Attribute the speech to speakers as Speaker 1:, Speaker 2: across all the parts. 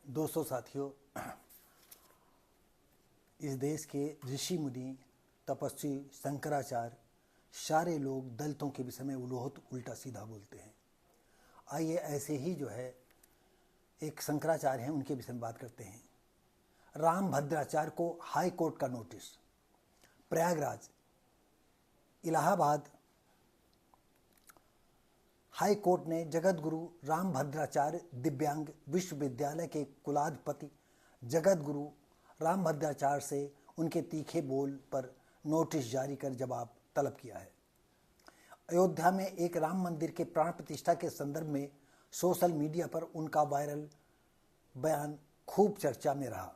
Speaker 1: दोस्तों साथियों, इस देश के ऋषि मुनि तपस्वी शंकराचार्य सारे लोग दलितों के विषय में बहुत उल्टा सीधा बोलते हैं। आइए ऐसे ही एक शंकराचार्य हैं, उनके विषय में बात करते हैं। रामभद्राचार्य को हाई कोर्ट का notice. Prayagraj Allahabad high court ने जगत गुरु रामभद्राचार्य दिव्यांग विश्वविद्यालय के कुलाधिपति जगत गुरु रामभद्राचार्य से उनके तीखे बोल पर नोटिस जारी कर जवाब तलब किया है। अयोध्या में एक राम मंदिर के प्राण प्रतिष्ठा के संदर्भ में सोशल मीडिया पर उनका वायरल बयान खूब चर्चा में रहा,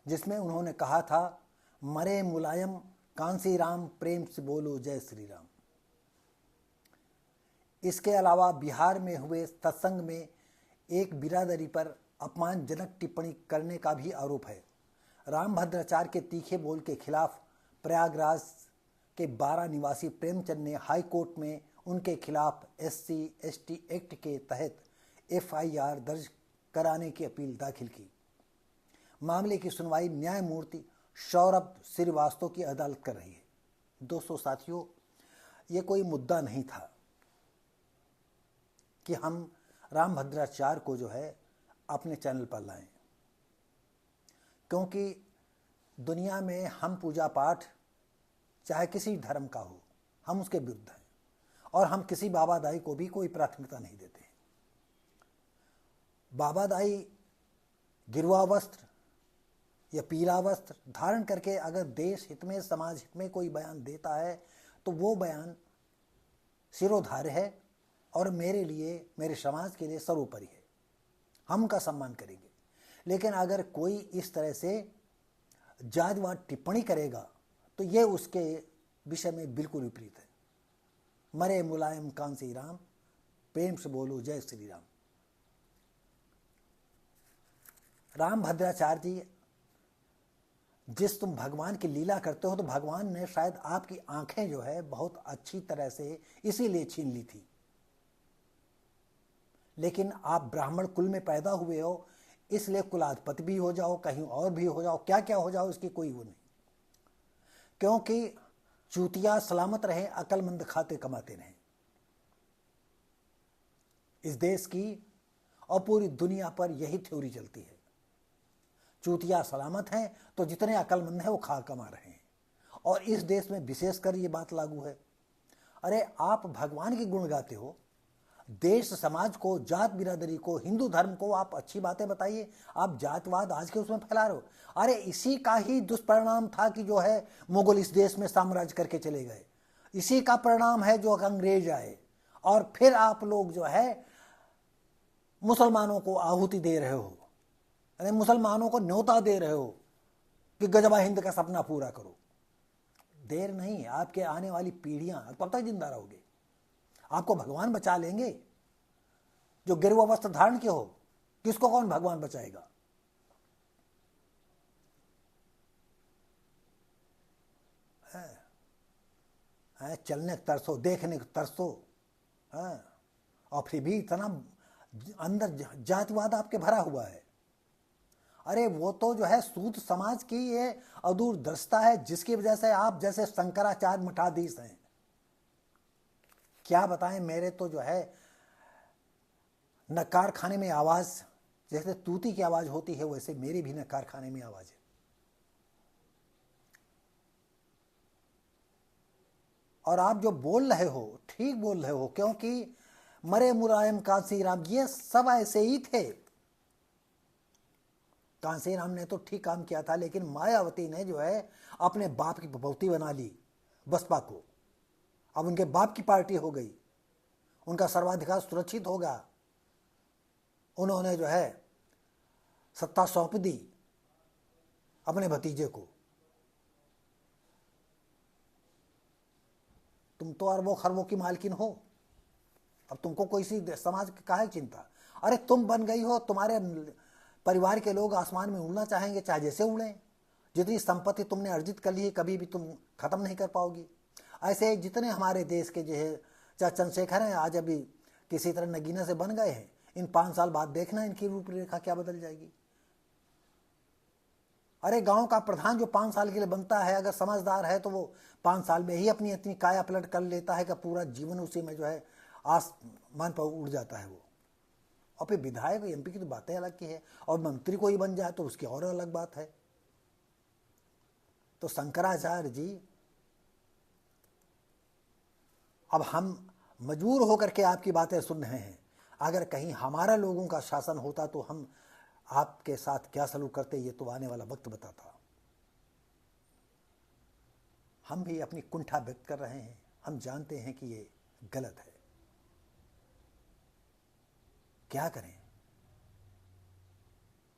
Speaker 1: जिसमें उन्होंने कहा था, मरे मुलायम कांसी राम प्रेम से बोलो जय श्री राम। इसके अलावा बिहार में हुए सत्संग में एक बिरादरी पर अपमानजनक टिप्पणी करने का भी आरोप है। रामभद्राचार्य के तीखे बोल के खिलाफ प्रयागराज के 12 निवासी प्रेमचंद ने हाई कोर्ट में उनके खिलाफ SC/ST एक्ट के तहत FIR दर्ज कराने की अपील दाखिल की। मामले की सुनवाई न्यायमूर्ति सौरभ श्रीवास्तव की अदालत कर रही है। दोस्तों साथियों, ये कोई मुद्दा नहीं था कि हम रामभद्राचार्य को अपने चैनल पर लाएं, क्योंकि दुनिया में हम पूजा पाठ चाहे किसी धर्म का हो, हम उसके विरुद्ध हैं और हम किसी बाबा दाई को भी कोई प्राथमिकता नहीं देते हैं। बाबा दाई गिरवा वस्त्र या पीला वस्त्र धारण करके अगर देश हित में, समाज हित में कोई बयान देता है तो वो बयान सिरोधार्य है और मेरे लिए, मेरे समाज के लिए सर्वोपरि है। हम उनका सम्मान करेंगे। लेकिन अगर कोई इस तरह से जातिवाद टिप्पणी करेगा तो ये उसके विषय में बिल्कुल विपरीत है। मरे मुलायम कांसी राम प्रेम से बोलो जय श्री राम। रामभद्राचार्य जी, जिस तुम भगवान की लीला करते हो तो भगवान ने शायद आपकी आंखें बहुत अच्छी तरह से इसीलिए छीन ली थी, लेकिन आप ब्राह्मण कुल में पैदा हुए हो, इसलिए कुलाधिपति भी हो जाओ, कहीं और भी हो जाओ, क्या क्या हो जाओ, इसकी कोई वो नहीं। क्योंकि चूतिया सलामत रहे, अकलमंद खाते कमाते रहे। इस देश की और पूरी दुनिया पर यही थ्योरी चलती है। चूतिया सलामत हैं तो जितने अकलमंद हैं वो खा कमा रहे हैं, और इस देश में विशेषकर ये बात लागू है। अरे आप भगवान के गुण गाते हो, देश समाज को, जात बिरादरी को, हिंदू धर्म को आप अच्छी बातें बताइए। आप जातवाद आज के उसमें फैला रहे हो। अरे इसी का ही दुष्परिणाम था कि मुगल इस देश में साम्राज्य करके चले गए। इसी का परिणाम है जो अंग्रेज आए और फिर आप लोग मुसलमानों को आहुति दे रहे हो, अरे मुसलमानों को न्योता दे रहे हो कि गजबा हिंद का सपना पूरा करो। देर नहीं, आपके आने वाली पीढ़ियां कब तक जिंदा रहोगे? आपको भगवान बचा लेंगे जो गिरवा वस्त्र धारण के हो? किसको कौन भगवान बचाएगा? चलने को तरसो, देखने को तरसो, और फिर भी इतना अंदर जातिवाद आपके भरा हुआ है। अरे वो तो सूत समाज की ये अदूरदर्शिता है, जिसकी वजह से आप जैसे शंकराचार्य मठाधीश हैं। क्या बताएं, मेरे तो नकार खाने में आवाज, जैसे तूती की आवाज होती है वैसे मेरी भी नकार खाने में आवाज है। और आप जो बोल रहे हो ठीक बोल रहे हो, क्योंकि मरे मुलायम कांसी राम, ये सब ऐसे ही थे। कांसी राम ने तो ठीक काम किया था, लेकिन मायावती ने अपने बाप की भभूति बना ली बसपा को। अब उनके बाप की पार्टी हो गई, उनका सर्वाधिकार सुरक्षित होगा। उन्होंने सत्ता सौंप दी अपने भतीजे को। तुम तो अरबों खरबों की मालकिन हो, अब तुमको कोई सी समाज की काहे चिंता? अरे तुम बन गई हो, तुम्हारे परिवार के लोग आसमान में उड़ना चाहेंगे, चाहे जैसे उड़ें। जितनी संपत्ति तुमने अर्जित कर ली है, कभी भी तुम खत्म नहीं कर पाओगी। ऐसे जितने हमारे देश के चाहे चंद्रशेखर हैं, आज अभी किसी तरह नगीना से बन गए हैं, इन 5 साल बाद देखना इनकी रूपरेखा क्या बदल जाएगी। अरे गांव का प्रधान जो 5 साल के लिए बनता है, अगर समझदार है तो वो 5 साल में ही अपनी इतनी काया पलट कर लेता है कि पूरा जीवन उसी में जो है आसमान पर उड़ जाता है वो। और फिर विधायक एमपी की तो बातें अलग की है, और मंत्री कोई बन जाए तो उसकी और अलग बात है। तो शंकराचार्य जी, अब हम मजबूर होकर के आपकी बातें सुन रहे हैं। अगर कहीं हमारा लोगों का शासन होता तो हम आपके साथ क्या सलूक करते, ये तो आने वाला वक्त बताता। हम भी अपनी कुंठा व्यक्त कर रहे हैं, हम जानते हैं कि ये गलत है, क्या करें।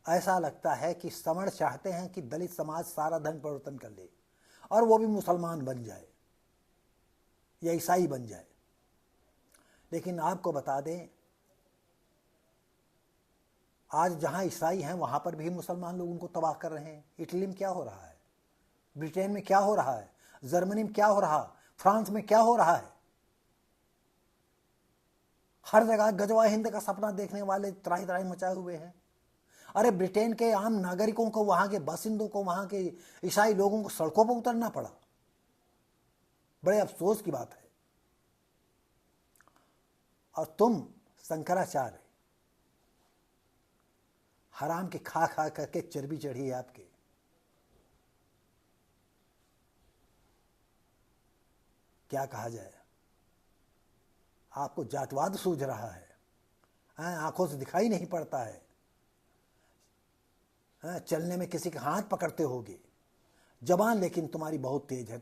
Speaker 1: ऐसा लगता है कि सवर्ण चाहते हैं कि दलित समाज सारा धन परिवर्तन कर ले और वो भी मुसलमान बन जाए या ईसाई बन जाए। लेकिन आपको बता दें, आज जहां ईसाई हैं वहां पर भी मुसलमान लोग उनको तबाह कर रहे हैं। इटली में क्या हो रहा है, ब्रिटेन में क्या हो रहा है, जर्मनी में क्या हो रहा, फ्रांस में क्या हो रहा है। हर जगह गजवा हिंद का सपना देखने वाले त्राही त्राही मचाए हुए हैं। अरे ब्रिटेन के आम नागरिकों को, वहां के बासिंदों को, वहां के ईसाई लोगों को सड़कों पर उतरना पड़ा। बड़े अफसोस की बात है। और तुम शंकराचार्य, हराम के खा खा करके चर्बी चढ़ी है आपके। क्या कहा जाए, आपको जातवाद सूझ रहा है, आंखों से दिखाई नहीं पड़ता है, चलने में किसी के हाथ पकड़ते होगे। जबान लेकिन तुम्हारी बहुत तेज है,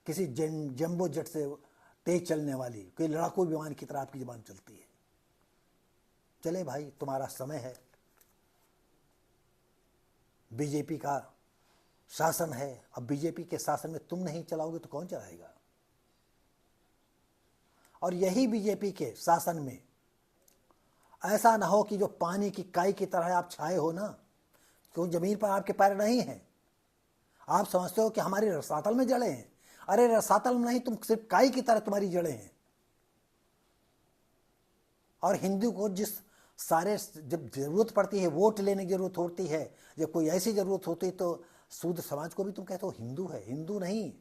Speaker 1: किसी जंबो जेट से तेज चलने वाली कोई लड़ाकू विमान की तरह आपकी जबान चलती है। चले भाई, तुम्हारा समय है। बीजेपी का शासन है, अब बीजेपी के शासन में तुम नहीं चलाओगे तो कौन चलाएगा। और यही बीजेपी के शासन में ऐसा ना हो कि जो पानी की काई की तरह आप छाए हो ना, क्यों जमीन पर आपके पैर नहीं हैं। आप समझते हो कि हमारी रसातल में जड़ें हैं। अरे रसातल में नहीं, तुम सिर्फ काई की तरह तुम्हारी जड़ें हैं। और हिंदू को जिस सारे जब जरूरत पड़ती है, वोट लेने की जरूरत होती है, जब कोई ऐसी जरूरत होती है तो शूद्र समाज को भी तुम कहते हो हिंदू है। हिंदू नहीं,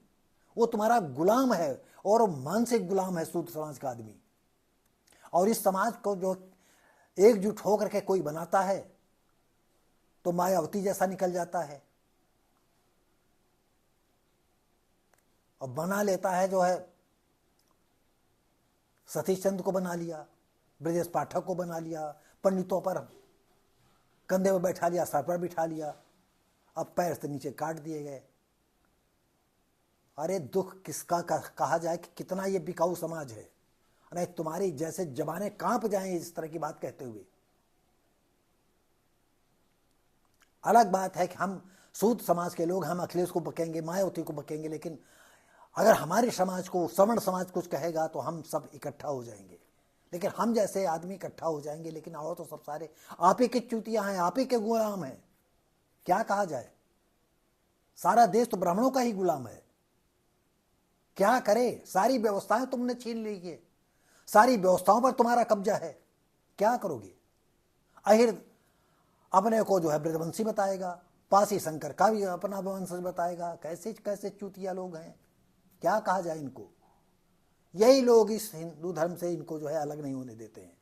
Speaker 1: वो तुम्हारा गुलाम है, और मानसिक गुलाम है शूद्र समाज का आदमी। और इस समाज को जो एकजुट होकर के कोई बनाता है तो मायावती जैसा निकल जाता है, और बना लेता है जो है सतीश चंद्र को बना लिया, ब्रजेश पाठक को बना लिया, पंडितों पर कंधे पर बैठा लिया, सर पर बिठा लिया, अब पैर से नीचे काट दिए गए। अरे दुख किसका कहा जाए कि कितना ये बिकाऊ समाज है। अरे तुम्हारी जैसे जबानें कांप जाएं इस तरह की बात कहते हुए। अलग बात है कि हम शूद्र समाज के लोग, हम अखिलेश को बकेंगे, मायावती को बकेंगे, लेकिन अगर हमारे समाज को, सवर्ण समाज कुछ कहेगा तो हम सब इकट्ठा हो जाएंगे। लेकिन हम जैसे आदमी इकट्ठा हो जाएंगे, लेकिन और तो सब सारे आप ही के चूतियां हैं, आप ही के गुलाम हैं। क्या कहा जाए, सारा देश तो ब्राह्मणों का ही गुलाम है। क्या करे, सारी व्यवस्थाएं तुमने छीन ली है, सारी व्यवस्थाओं पर तुम्हारा कब्जा है। क्या करोगे। आखिर अपने को जो है ब्रजवंशी बताएगा, पासी शंकर का भी अपना वंशज बताएगा। कैसे कैसे चूतिया लोग हैं, क्या कहा जाए इनको। यही लोग इस हिंदू धर्म से इनको जो है अलग नहीं होने देते हैं,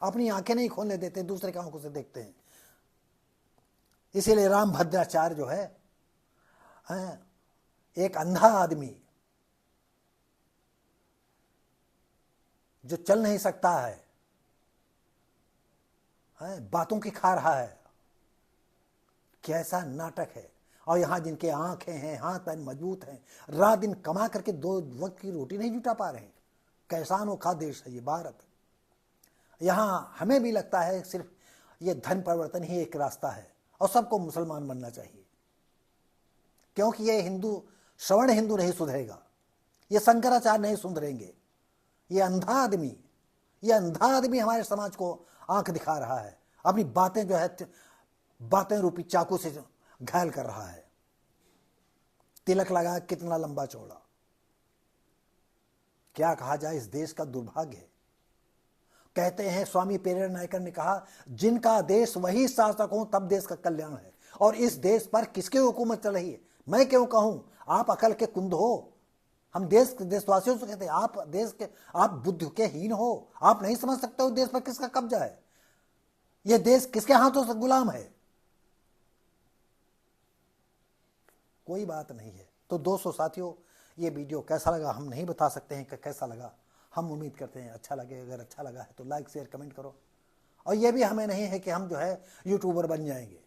Speaker 1: अपनी आंखें नहीं खोलने देते, दूसरे की आंखों से देखते हैं। इसीलिए रामभद्राचार्य जो है एक अंधा आदमी जो चल नहीं सकता है, बातों की खा रहा है। कैसा नाटक है। और यहां जिनके आंखें हैं, हाथ पैर मजबूत हैं, रात दिन कमा करके 2 वक्त की रोटी नहीं जुटा पा रहे हैं। कैसा अनोखा देश है ये भारत। यहां हमें भी लगता है सिर्फ ये धन परिवर्तन ही एक रास्ता है और सबको मुसलमान बनना चाहिए, क्योंकि ये हिंदू, सवर्ण हिंदू नहीं सुधरेगा, ये शंकराचार्य नहीं सुधरेंगे। ये अंधा आदमी हमारे समाज को आंख दिखा रहा है, अपनी बातें जो है बातें रूपी चाकू से घायल कर रहा है। तिलक लगा कितना लंबा चौड़ा। क्या कहा जाए, इस देश का दुर्भाग्य है। कहते हैं स्वामी पेरेर नायकर ने कहा, जिनका देश वही शासक हो तब देश का कल्याण है। और इस देश पर किसकी हुकूमत चल रही है? मैं क्यों कहूं, आप अकल के कुंद हो। हम देशवासियों से कहते हैं, आप बुद्धि के हीन हो, आप नहीं समझ सकते हो देश पर किसका कब्जा है, यह देश किसके हाथों से गुलाम है। कोई बात नहीं है। तो दोस्तों साथियों, ये वीडियो कैसा लगा हम नहीं बता सकते हैं कि कैसा लगा, हम उम्मीद करते हैं अच्छा लगे। अगर अच्छा लगा है तो लाइक शेयर कमेंट करो। और ये भी हमें नहीं है कि हम जो है यूट्यूबर बन जाएंगे।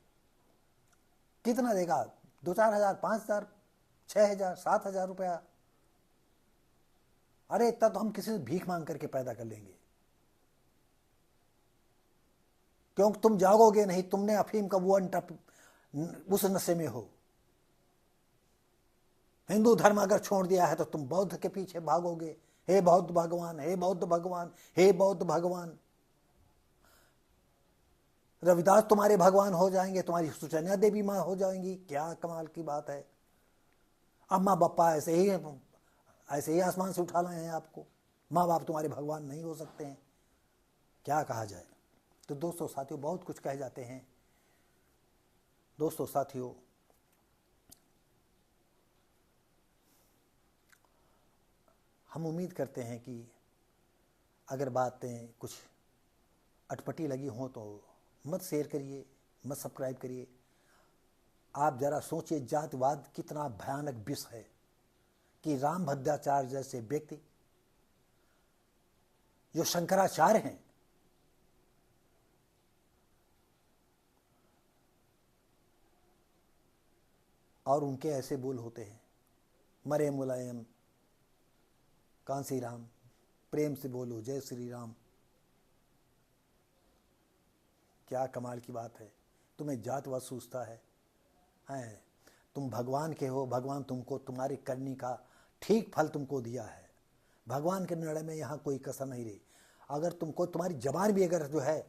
Speaker 1: कितना देगा, 2-4 हज़ार, 5 हज़ार, 6 हज़ार, 7 हज़ार रुपया? अरे इतना तो हम किसी से भीख मांग करके पैदा कर लेंगे। क्योंकि तुम जागोगे नहीं, तुमने अफीम का वो उस नशे में हो। हिंदू धर्म अगर छोड़ दिया है तो तुम बौद्ध के पीछे भागोगे, हे बौद्ध भगवान, हे बौद्ध भगवान, हे बौद्ध भगवान। रविदास तुम्हारे भगवान हो जाएंगे, तुम्हारी सुचन्या देवी माँ हो जाएंगी। क्या कमाल की बात है। अम्मा बप्पा ऐसे ही आसमान से उठा लाए हैं आपको। माँ बाप तुम्हारे भगवान नहीं हो सकते हैं, क्या कहा जाए। तो दोस्तों साथियों, बहुत कुछ कह जाते हैं। दोस्तों साथियों, हम उम्मीद करते हैं कि अगर बातें कुछ अटपटी लगी हों तो मत शेयर करिए, मत सब्सक्राइब करिए। आप जरा सोचिए, जातिवाद कितना भयानक विष है कि राम भद्राचार्य जैसे व्यक्ति जो शंकराचार्य हैं, और उनके ऐसे बोल होते हैं, मरे मुलायम कांसी राम, प्रेम से बोलो जय श्री राम। क्या कमाल की बात है। तुम्हें जातवाद सूझता है? तुम भगवान के हो, भगवान तुमको तुम्हारी करनी का ठीक फल तुमको दिया है। भगवान के निर्णय में यहाँ कोई कसर नहीं रही। अगर तुमको तुम्हारी जबान भी अगर जो है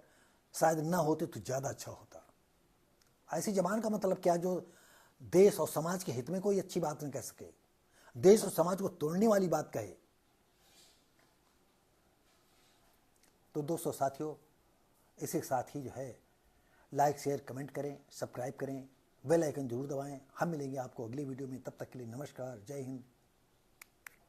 Speaker 1: शायद ना होती तो ज़्यादा अच्छा होता। ऐसी जबान का मतलब क्या, जो देश और समाज के हित में कोई अच्छी बात नहीं कह सके, देश और समाज को तोड़ने वाली बात कहे। तो दोस्तों साथियों, इसी के साथ ही जो है लाइक शेयर कमेंट करें, सब्सक्राइब करें, बेल आइकन जरूर दबाएं। हम मिलेंगे आपको अगली वीडियो में। तब तक के लिए नमस्कार, जय हिंद।